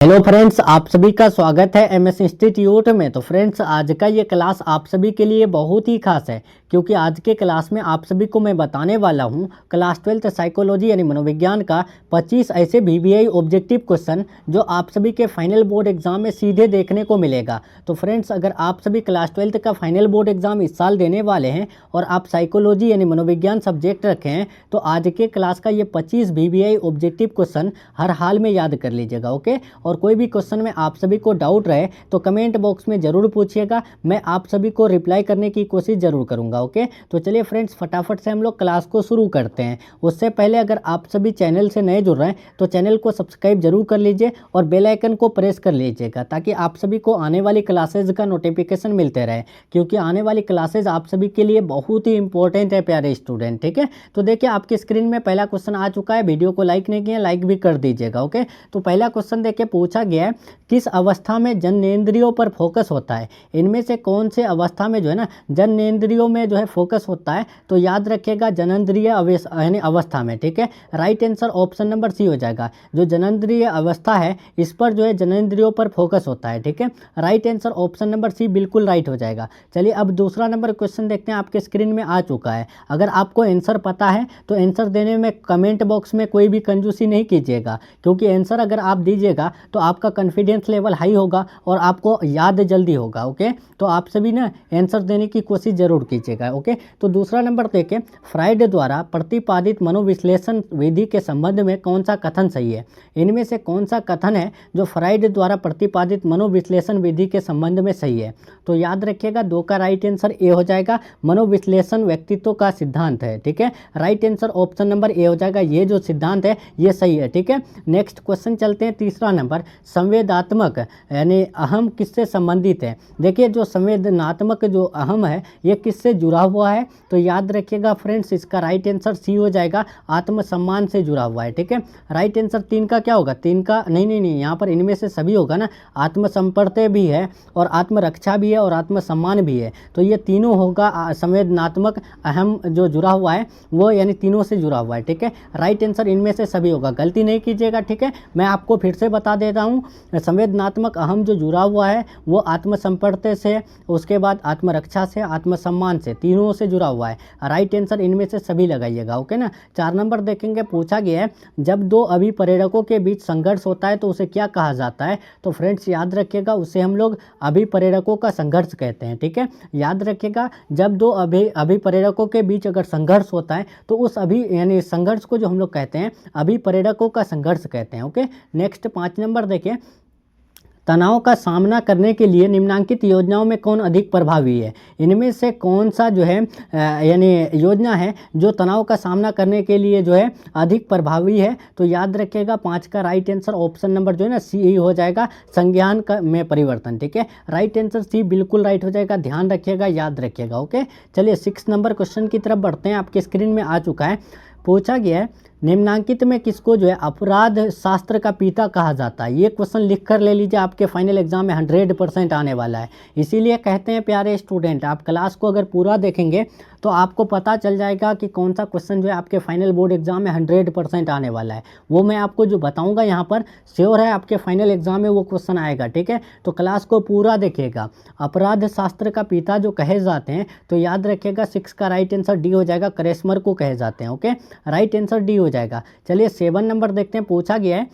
Hello friends, आप सभी का स्वागत है एमएस इंस्टीट्यूट में। तो फ्रेंड्स, आज का ये क्लास आप सभी के लिए बहुत ही खास है क्योंकि आज के क्लास में आप सभी को मैं बताने वाला हूँ क्लास 12th साइकोलॉजी यानी मनोविज्ञान का 25 ऐसे वीवीआई ऑब्जेक्टिव क्वेश्चन जो आप सभी के फाइनल बोर्ड एग्जाम में सीधे देखने को मिलेगा। तो फ्रेंड्स, अगर आप सभी क्लास 12th का फाइनल बोर्ड एग्जाम इस साल देने वाले हैं और आप साइकोलॉजी यानी मनोविज्ञान सब्जेक्ट रखे हैं तो आज के क्लास का ये 25 वीवीआई ऑब्जेक्टिव क्वेश्चन हर हाल में याद कर लीजिएगा। ओके, और कोई भी क्वेश्चन में आप सभी को डाउट रहे तो कमेंट बॉक्स में ज़रूर पूछिएगा, मैं आप सभी को रिप्लाई करने की कोशिश ज़रूर करूंगा। ओके, तो चलिए फ्रेंड्स, फटाफट से हम लोग क्लास को शुरू करते हैं। उससे पहले अगर आप सभी चैनल से नए जुड़ रहे हैं तो चैनल को सब्सक्राइब जरूर कर लीजिए और बेल आइकन को प्रेस कर लीजिएगा ताकि आप सभी को आने वाली क्लासेज का नोटिफिकेशन मिलते रहे, क्योंकि आने वाली क्लासेज आप सभी के लिए बहुत ही इंपॉर्टेंट है प्यारे स्टूडेंट। ठीक है, तो देखिए आपकी स्क्रीन में पहला क्वेश्चन आ चुका है। वीडियो को लाइक नहीं किया, लाइक भी कर दीजिएगा। ओके, तो पहला क्वेश्चन देखिए पूछा गया है, किस अवस्था में जननेंद्रियों पर फोकस होता है? इनमें से कौन से अवस्था में जो है ना जननेंद्रियों में जो है फोकस होता है? तो याद रखिएगा जननेंद्रिय यानी अवस्था में। ठीक है, right answer option number C हो जाएगा। जो जननेंद्रिय अवस्था है इस पर जो है जननेंद्रियों पर फोकस होता है। ठीक है, right answer option number C बिल्कुल राइट हो जाएगा। चलिए अब दूसरा नंबर क्वेश्चन देखते हैं, आपके स्क्रीन में आ चुका है। अगर आपको आंसर पता है तो आंसर देने में कमेंट बॉक्स में कोई भी कंजूसी नहीं कीजिएगा, क्योंकि आंसर अगर आप दीजिएगा तो आपका कॉन्फिडेंस लेवल हाई होगा और आपको याद जल्दी होगा। ओके, तो आप सभी ना आंसर देने की कोशिश जरूर कीजिएगा। ओके, तो दूसरा नंबर देखें, फ्राइड द्वारा प्रतिपादित मनोविश्लेषण विधि के संबंध में कौन सा कथन सही है? इनमें से कौन सा कथन है जो फ्राइड द्वारा प्रतिपादित मनोविश्लेषण विधि के संबंध में सही है? तो याद रखिएगा दो का राइट आंसर ए हो जाएगा। मनोविश्लेषण व्यक्तित्व का सिद्धांत है। ठीक है, right answer option number A हो जाएगा। ये जो सिद्धांत है ये सही है। ठीक है, नेक्स्ट क्वेश्चन चलते हैं, तीसरा नंबर, संवेदात्मक यानी अहम किससे संबंधित है? देखिए जो संवेदनात्मक जो अहम है ये किससे जुड़ा हुआ है? तो याद रखिएगा फ्रेंड्स, इसका राइट आंसर सी हो जाएगा, आत्मसम्मान से जुड़ा हुआ है। ठीक है, राइट आंसर तीन का क्या होगा? तीन का नहीं, यहाँ पर इनमें से सभी होगा ना। आत्मसंपर्क भी है और आत्मरक्षा भी है और आत्मसम्मान भी है, तो ये तीनों होगा। संवेदनात्मक अहम जो जुड़ा हुआ है वो यानी तीनों से जुड़ा हुआ है। ठीक है, राइट आंसर इनमें से सभी होगा, गलती नहीं कीजिएगा। ठीक है, मैं आपको फिर से बता देता हूँ, संवेदनात्मक अहम जो जुड़ा हुआ है वो आत्मसंपर्क से, उसके बाद आत्मरक्षा से, आत्मसम्मान से, तीनों से जुड़ा हुआ है। राइट आंसर इनमें से सभी लगाइएगा। ओके ना। 4 नंबर देखेंगे, पूछा गया है जब दो अभिप्रेरकों के बीच संघर्ष होता है तो उसे क्या कहा जाता है? तो फ्रेंड्स याद रखिएगा उसे हम लोग अभिप्रेरकों का संघर्ष कहते हैं। ठीक है, याद रखिएगा जब दो अभिप्रेरकों के बीच अगर संघर्ष होता है तो उस यानी संघर्ष को जो हम लोग कहते हैं अभिप्रेरकों का संघर्ष कहते हैं। ओके, नेक्स्ट 5 नंबर देखिए, तनाव का सामना करने के लिए निम्नलिखित योजनाओं में कौन अधिक प्रभावी है? इनमें से कौन सा जो है यानी योजना है जो तनाव का सामना करने के लिए जो है अधिक प्रभावी है? तो याद रखिएगा 5 का राइट आंसर ऑप्शन नंबर जो है ना सी हो जाएगा, संज्ञान का में परिवर्तन। ठीक है, राइट आंसर सी बिल्कुल राइट हो जाएगा, ध्यान रखिएगा, याद रखिएगा। ओके, चलिए 6 नंबर क्वेश्चन की तरफ बढ़ते हैं, आपके स्क्रीन में आ चुका है। पूछा गया है, निम्नांकित में किसको जो है अपराध शास्त्र का पिता कहा जाता है? ये क्वेश्चन लिख कर ले लीजिए, आपके फाइनल एग्जाम में 100% आने वाला है। इसीलिए कहते हैं प्यारे स्टूडेंट, आप क्लास को अगर पूरा देखेंगे तो आपको पता चल जाएगा कि कौन सा क्वेश्चन जो है आपके फाइनल बोर्ड एग्जाम में 100% आने वाला है। वो मैं आपको जो बताऊंगा यहाँ पर श्योर है आपके फाइनल एग्जाम में वो क्वेश्चन आएगा। ठीक है, तो क्लास को पूरा देखिएगा। अपराध शास्त्र का पिता जो कहे जाते हैं तो याद रखिएगा 6 का राइट आंसर डी हो जाएगा, करेस्मर को कहे जाते हैं। ओके, राइट आंसर डी हो जाएगा। चलिए 7 नंबर देखते हैं, पूछा गया है,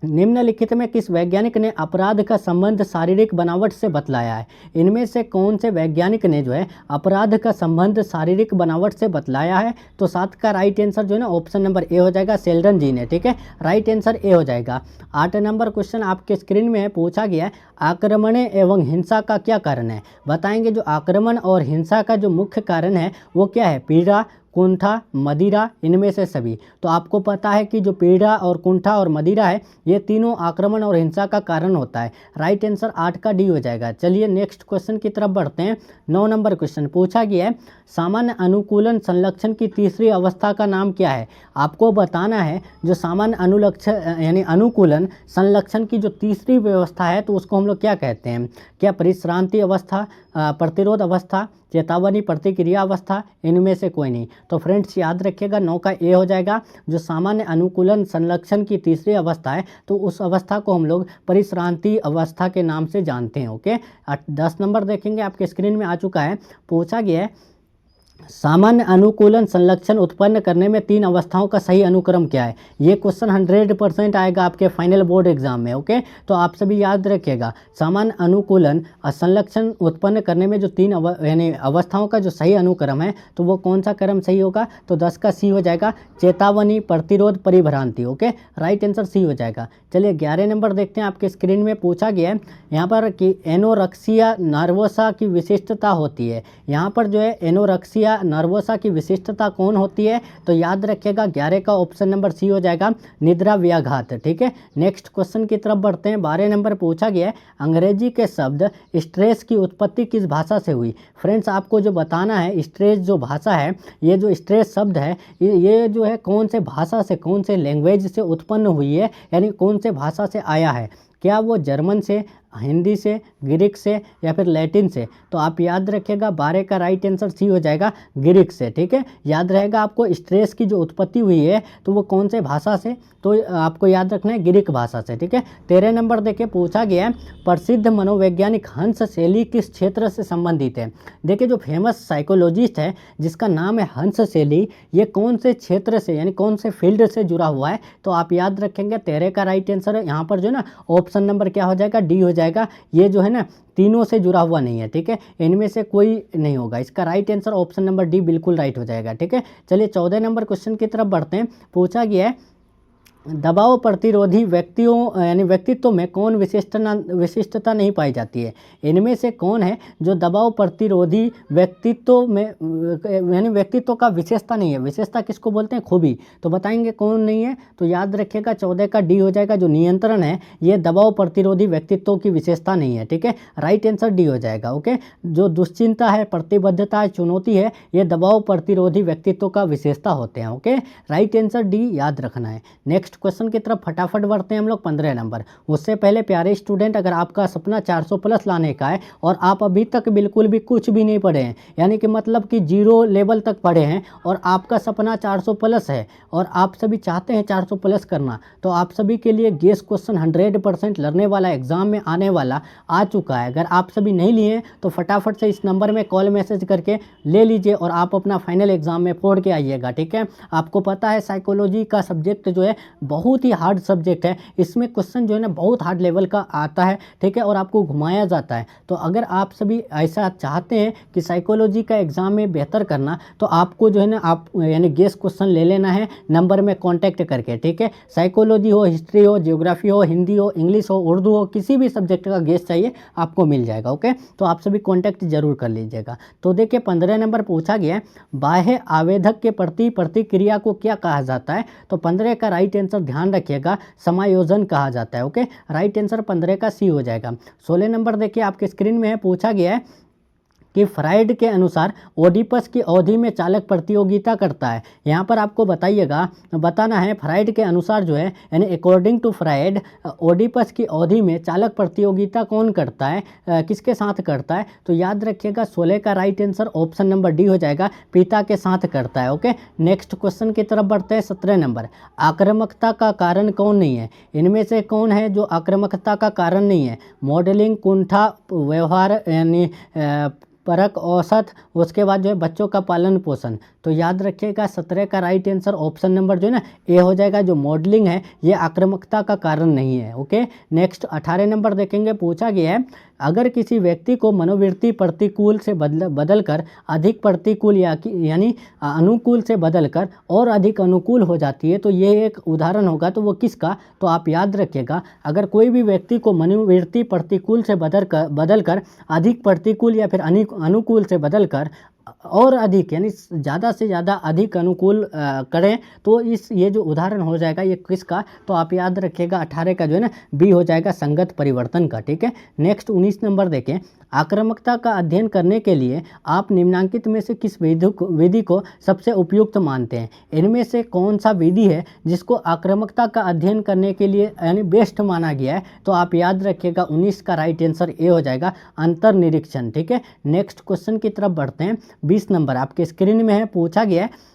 निम्नलिखित में किस वैज्ञानिक ने अपराध का संबंध शारीरिक बनावट से बतलाया है? इनमें से कौन से वैज्ञानिक ने जो है अपराध का संबंध शारीरिक बनावट से बतलाया है? तो 7 का राइट आंसर जो है ना ऑप्शन नंबर ए हो जाएगा, सेल्डन जी ने। ठीक है, राइट आंसर ए हो जाएगा। 8 नंबर क्वेश्चन आपके स्क्रीन में है, पूछा गया है, आक्रमण एवं हिंसा का क्या कारण है? बताएंगे जो आक्रमण और हिंसा का जो मुख्य कारण है वो क्या है? पीड़ा, कुंठा, मदिरा, इनमें से सभी। तो आपको पता है कि जो पीड़ा और कुंठा और मदिरा है ये तीनों आक्रमण और हिंसा का कारण होता है। राइट आंसर 8 का डी हो जाएगा। चलिए नेक्स्ट क्वेश्चन की तरफ बढ़ते हैं। 9 नंबर क्वेश्चन पूछा गया है, सामान्य अनुकूलन संलक्षण की तीसरी अवस्था का नाम क्या है? आपको बताना है जो सामान्य अनुलक्षण यानी अनुकूलन संलक्षण की जो तीसरी व्यवस्था है तो उसको हम लोग क्या कहते हैं? क्या परिश्रांति अवस्था, प्रतिरोध अवस्था चेतावनी, प्रतिक्रिया अवस्था, इनमें से कोई नहीं। तो फ्रेंड्स याद रखिएगा 9 का ए हो जाएगा। जो सामान्य अनुकूलन संलक्षण की तीसरी अवस्था है तो उस अवस्था को हम लोग परिश्रांति अवस्था के नाम से जानते हैं। ओके, 10 नंबर देखेंगे, आपके स्क्रीन में आ चुका है। पूछा गया है सामान्य अनुकूलन संलक्षण उत्पन्न करने में 3 अवस्थाओं का सही अनुक्रम क्या है। ये क्वेश्चन 100% आएगा आपके फाइनल बोर्ड एग्जाम में। ओके, तो आप सभी याद रखिएगा सामान्य अनुकूलन संलक्षण उत्पन्न करने में जो 3 यानी अवस्थाओं का जो सही अनुक्रम है तो वो कौन सा क्रम सही होगा। तो 10 का सी हो जाएगा, चेतावनी, प्रतिरोध, परिभ्रांति। ओके, राइट आंसर सी हो जाएगा। चलिए 11 नंबर देखते हैं, आपके स्क्रीन में पूछा गया है यहाँ पर कि एनोरेक्सिया नर्वोसा की विशिष्टता होती है। यहाँ पर जो है एनोरेक्सिया नर्वोसा की विशिष्टता कौन होती है। तो याद रखिएगा 11 का ऑप्शन नंबर सी हो जाएगा, निद्रा व्याघात। ठीक है, नेक्स्ट क्वेश्चन की तरफ बढ़ते हैं। 12 नंबर पूछा गया है अंग्रेजी के शब्द स्ट्रेस की उत्पत्ति किस भाषा से हुई। फ्रेंड्स आपको जो बताना है स्ट्रेस जो भाषा है, ये जो स्ट्रेस शब्द है ये जो है कौन से भाषा से, कौन से लैंग्वेज से उत्पन्न हुई है, यानी कौन से भाषा से आया है। क्या वो जर्मन से, हिंदी से, ग्रीक से या फिर लैटिन से। तो आप याद रखिएगा 12 का राइट आंसर सी हो जाएगा, ग्रीक से। ठीक है, याद रहेगा आपको स्ट्रेस की जो उत्पत्ति हुई है तो वो कौन से भाषा से, तो आपको याद रखना है ग्रीक भाषा से। ठीक है, 13 नंबर देखिए पूछा गया है प्रसिद्ध मनोवैज्ञानिक हंस शैली किस क्षेत्र से संबंधित है। देखिए जो फेमस साइकोलॉजिस्ट है जिसका नाम है हंस शैली, ये कौन से क्षेत्र से यानी कौन से फील्ड से जुड़ा हुआ है। तो आप याद रखेंगे 13 का राइट आंसर है यहाँ पर जो ना ऑप्शन नंबर क्या हो जाएगा, डी हो जाएगा। ये जो है ना तीनों से जुड़ा हुआ नहीं है। ठीक है, इनमें से कोई नहीं होगा। इसका right answer option number D बिल्कुल राइट हो जाएगा। ठीक है, चलिए 14 नंबर क्वेश्चन की तरफ बढ़ते हैं। पूछा गया है दबाव प्रतिरोधी व्यक्तियों यानी व्यक्तित्व में कौन विशिष्टता नहीं पाई जाती है। इनमें से कौन है जो दबाव प्रतिरोधी व्यक्तित्व में यानी व्यक्तित्व का विशेषता नहीं है। विशेषता किसको बोलते हैं, खूबी। तो बताएंगे कौन नहीं है। तो याद रखिएगा 14 का डी हो जाएगा। जो नियंत्रण है ये दबाव प्रतिरोधी व्यक्तित्व की विशेषता नहीं है। ठीक है, राइट आंसर डी हो जाएगा। ओके, जो दुश्चिंता है, प्रतिबद्धता है, चुनौती है, ये दबाव प्रतिरोधी व्यक्तित्व का विशेषता होते हैं। ओके, राइट आंसर डी याद रखना है। नेक्स्ट क्वेश्चन की तरफ फटाफट बढ़ते हैं हम लोग। 15 नंबर। उससे पहले प्यारे स्टूडेंट, अगर आपका सपना 400 प्लस लाने का है और आप अभी तक बिल्कुल भी कुछ भी नहीं पढ़े हैं, यानी कि मतलब कि 0 लेवल तक पढ़े हैं और आपका सपना 400 प्लस है और आप सभी चाहते हैं 400 प्लस करना, तो आप सभी के लिए गेस क्वेश्चन 100% लड़ने वाला एग्जाम में आने वाला आ चुका है। अगर आप सभी नहीं लिए तो फटाफट से इस नंबर में कॉल मैसेज करके ले लीजिए और आप अपना फाइनल एग्जाम में पढ़ के आइएगा। ठीक है, आपको पता है साइकोलॉजी का सब्जेक्ट जो है बहुत ही हार्ड सब्जेक्ट है। इसमें क्वेश्चन जो है ना बहुत हार्ड लेवल का आता है। ठीक है, और आपको घुमाया जाता है। तो अगर आप सभी ऐसा चाहते हैं कि साइकोलॉजी का एग्ज़ाम में बेहतर करना, तो आपको जो है ना आप यानी गेस क्वेश्चन ले लेना है नंबर में कांटेक्ट करके। ठीक है, साइकोलॉजी हो, हिस्ट्री हो, ज्योग्राफी हो, हिंदी हो, इंग्लिश हो, उर्दू हो, किसी भी सब्जेक्ट का गेस चाहिए आपको मिल जाएगा। ओके, तो आप सभी कॉन्टैक्ट जरूर कर लीजिएगा। तो देखिए 15 नंबर पूछा गया है बाह्य आवेदक के प्रति प्रतिक्रिया को क्या कहा जाता है। तो 15 का राइट आंसर ध्यान रखिएगा, समायोजन कहा जाता है। ओके, राइट आंसर 15 का सी हो जाएगा। 16 नंबर देखिए आपके स्क्रीन में है, पूछा गया है कि फ्राइड के अनुसार ओडिपस की अवधि में चालक प्रतियोगिता करता है। यहाँ पर आपको बताना है फ्राइड के अनुसार जो है यानी अकॉर्डिंग टू फ्राइड ओडिपस की अवधि में चालक प्रतियोगिता कौन करता है, किसके साथ करता है। तो याद रखिएगा 16 का right answer option number D हो जाएगा, पिता के साथ करता है। ओके, नेक्स्ट क्वेश्चन की तरफ बढ़ते हैं। 17 नंबर, आक्रामकता का कारण कौन नहीं है। इनमें से कौन है जो आक्रामकता का कारण नहीं है। मॉडलिंग, कुंठा, व्यवहार यानी परख, औसत, उसके बाद जो है बच्चों का पालन पोषण। तो याद रखिएगा 17 का राइट आंसर ऑप्शन नंबर जो है ना ए हो जाएगा। जो मॉडलिंग है ये आक्रामकता का कारण नहीं है। ओके, नेक्स्ट 18 नंबर देखेंगे। पूछा गया है अगर किसी व्यक्ति को मनोवृत्ति प्रतिकूल से बदलकर अधिक प्रतिकूल यानी अनुकूल से बदलकर और अधिक अनुकूल हो जाती है तो ये एक उदाहरण होगा, तो वो किसका। तो आप याद रखिएगा अगर कोई भी व्यक्ति को मनोवृत्ति प्रतिकूल से बदलकर अधिक प्रतिकूल या फिर अनुकूल से बदलकर और अधिक यानी ज़्यादा से ज़्यादा अधिक अनुकूल करें तो ये जो उदाहरण हो जाएगा ये किसका। तो आप याद रखिएगा 18 का जो है ना बी हो जाएगा, संगत परिवर्तन का। ठीक है, नेक्स्ट 19 नंबर देखें। आक्रामकता का अध्ययन करने के लिए आप निम्नांकित में से किस विधि को सबसे उपयुक्त मानते हैं? इनमें से कौन सा विधि है जिसको आक्रामकता का अध्ययन करने के लिए यानी बेस्ट माना गया है? तो आप याद रखिएगा 19 का राइट आंसर ए हो जाएगा, अंतर्निरीक्षण। ठीक है, नेक्स्ट क्वेश्चन की तरफ बढ़ते हैं। 20 नंबर आपके स्क्रीन में है, पूछा गया है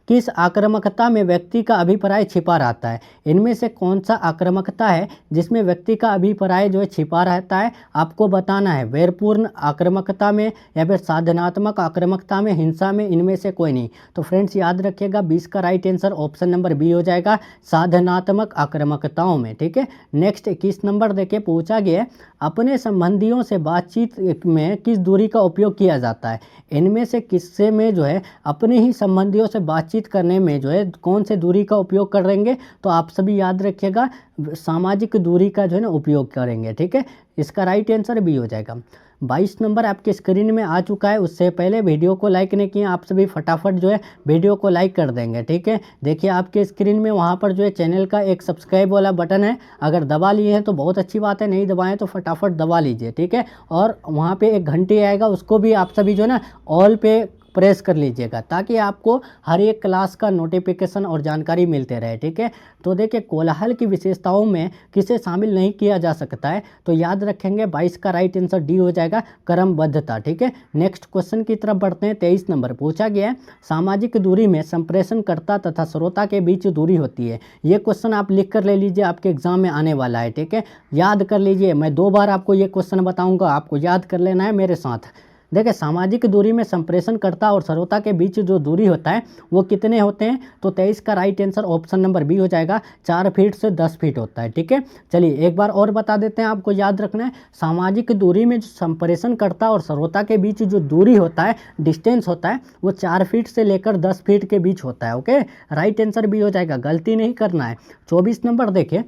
किस आक्रामकता में व्यक्ति का अभिप्राय छिपा रहता है? इनमें से कौन सा आक्रामकता है जिसमें व्यक्ति का अभिप्राय जो है छिपा रहता है? आपको बताना है, वैरपूर्ण आक्रामकता में या फिर साधनात्मक आक्रामकता में, हिंसा में, इनमें से कोई नहीं। तो फ्रेंड्स याद रखिएगा 20 का right answer option number B हो जाएगा, साधनात्मक आक्रामकताओं में। ठीक है, नेक्स्ट 21 नंबर देखिए, पूछा गया अपने संबंधियों से बातचीत में किस दूरी का उपयोग किया जाता है? इनमें से किससे में जो है अपने ही संबंधियों से बातचीत करने में जो है कौन से दूरी का उपयोग करेंगे? तो आप सभी याद रखिएगा सामाजिक दूरी का जो है ना उपयोग करेंगे। ठीक है, इसका राइट आंसर बी हो जाएगा। 22 नंबर आपके स्क्रीन में आ चुका है। उससे पहले वीडियो को लाइक नहीं किया, आप सभी फटाफट जो है वीडियो को लाइक कर देंगे। ठीक है, देखिए आपके स्क्रीन में वहाँ पर जो है चैनल का एक सब्सक्राइब वाला बटन है, अगर दबा लिए हैं तो बहुत अच्छी बात है, नहीं दबाएं तो फटाफट दबा लीजिए। ठीक है, और वहाँ पे एक घंटी आएगा, उसको भी आप सभी जो है ना ऑल पे प्रेस कर लीजिएगा ताकि आपको हर एक क्लास का नोटिफिकेशन और जानकारी मिलते रहे। ठीक है, तो देखिए कोलाहल की विशेषताओं में किसे शामिल नहीं किया जा सकता है? तो याद रखेंगे 22 का राइट आंसर डी हो जाएगा, क्रमबद्धता। ठीक है, नेक्स्ट क्वेश्चन की तरफ बढ़ते हैं। 23 नंबर पूछा गया है सामाजिक दूरी में संप्रेषणकर्ता तथा श्रोता के बीच दूरी होती है। ये क्वेश्चन आप लिख कर ले लीजिए, आपके एग्जाम में आने वाला है। ठीक है, याद कर लीजिए, मैं 2 बार आपको ये क्वेश्चन बताऊंगा, आपको याद कर लेना है मेरे साथ। देखिए सामाजिक दूरी में संप्रेषणकर्ता और श्रोता के बीच जो दूरी होता है वो कितने होते हैं? तो 23 का right answer option number B हो जाएगा, 4 फीट से 10 फीट होता है। ठीक है, चलिए एक बार और बता देते हैं, आपको याद रखना है सामाजिक दूरी में जो संप्रेषणकर्ता और श्रोता के बीच जो दूरी होता है, डिस्टेंस होता है, वो 4 फीट से लेकर 10 फीट के बीच होता है। ओके, राइट आंसर बी हो जाएगा, गलती नहीं करना है। 24 नंबर देखिए,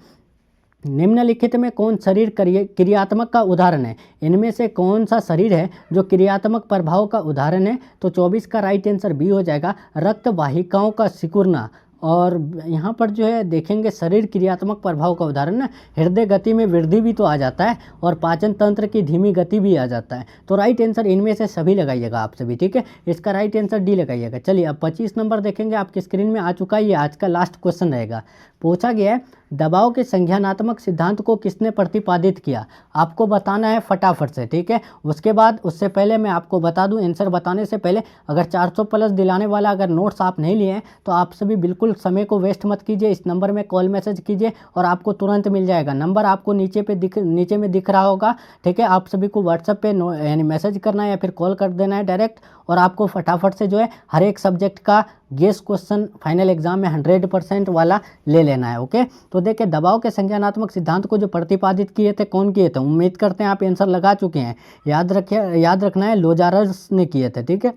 निम्नलिखित में कौन शरीर क्रियात्मक का उदाहरण है? इनमें से कौन सा शरीर है जो क्रियात्मक प्रभाव का उदाहरण है? तो 24 का राइट आंसर बी हो जाएगा, रक्त वाहिकाओं का सिकुड़ना। और यहाँ पर जो है देखेंगे शरीर क्रियात्मक प्रभाव का उदाहरण ना, हृदय गति में वृद्धि भी तो आ जाता है और पाचन तंत्र की धीमी गति भी आ जाता है। तो राइट आंसर इनमें से सभी लगाइएगा आप सभी। ठीक है, इसका राइट आंसर डी लगाइएगा। चलिए अब 25 नंबर देखेंगे, आपके स्क्रीन में आ चुका है, ये आज का लास्ट क्वेश्चन रहेगा। पूछा गया है दबाव के संज्ञानात्मक सिद्धांत को किसने प्रतिपादित किया? आपको बताना है फटाफट से। ठीक है, उसके बाद उससे पहले मैं आपको बता दूं, आंसर बताने से पहले अगर 400 प्लस दिलाने वाला अगर नोट्स आप नहीं लिए हैं तो आप सभी बिल्कुल समय को वेस्ट मत कीजिए, इस नंबर में कॉल मैसेज कीजिए और आपको तुरंत मिल जाएगा। नंबर आपको नीचे में दिख रहा होगा। ठीक है, आप सभी को व्हाट्सएप पे यानी मैसेज करना है या फिर कॉल कर देना है डायरेक्ट, और आपको फटाफट से जो है हर एक सब्जेक्ट का गेस क्वेश्चन फाइनल एग्जाम में 100% वाला ले लेना है। ओके, तो देखिए दबाव के संज्ञानात्मक सिद्धांत को जो प्रतिपादित किए थे, कौन किए थे? उम्मीद करते हैं आप आंसर लगा चुके हैं। याद रखना है लोजारस ने किए थे। ठीक है,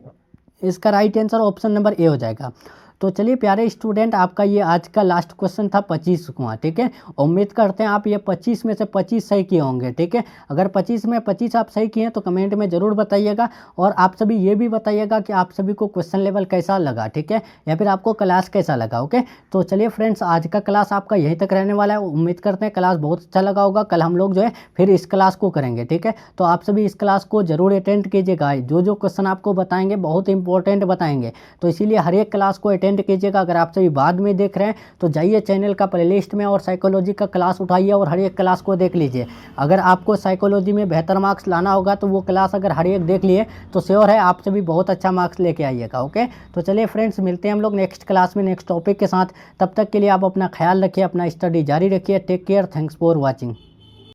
इसका right answer option number A हो जाएगा। तो चलिए प्यारे स्टूडेंट, आपका ये आज का लास्ट क्वेश्चन था 25वां। ठीक है, उम्मीद करते हैं आप ये 25 में से 25 सही किए होंगे। ठीक है, अगर 25 में 25 आप सही किए हैं तो कमेंट में ज़रूर बताइएगा, और आप सभी ये भी बताइएगा कि आप सभी को क्वेश्चन लेवल कैसा लगा। ठीक है, या फिर आपको क्लास कैसा लगा। ओके, तो चलिए फ्रेंड्स, आज का क्लास आपका यहीं तक रहने वाला है। उम्मीद करते हैं क्लास बहुत अच्छा लगा होगा। कल हम लोग जो है फिर इस क्लास को करेंगे। ठीक है, तो आप सभी इस क्लास को जरूर अटेंड कीजिएगा। जो क्वेश्चन आपको बताएंगे बहुत इंपॉर्टेंट बताएंगे, तो इसीलिए हर एक क्लास को अटेंड कीजिएगा। अगर आप सभी बाद में देख रहे हैं तो जाइए चैनल का प्लेलिस्ट में और साइकोलॉजी का क्लास उठाइए और हर एक क्लास को देख लीजिए। अगर आपको साइकोलॉजी में बेहतर मार्क्स लाना होगा तो वो क्लास अगर हर एक देख लिए तो श्योर है आप सभी बहुत अच्छा मार्क्स लेके आइएगा। ओके, तो चलिए फ्रेंड्स, मिलते हैं हम लोग नेक्स्ट क्लास में नेक्स्ट टॉपिक के साथ। तब तक के लिए आप अपना ख्याल रखिए, अपना स्टडी जारी रखिए। Take care, thanks for watching.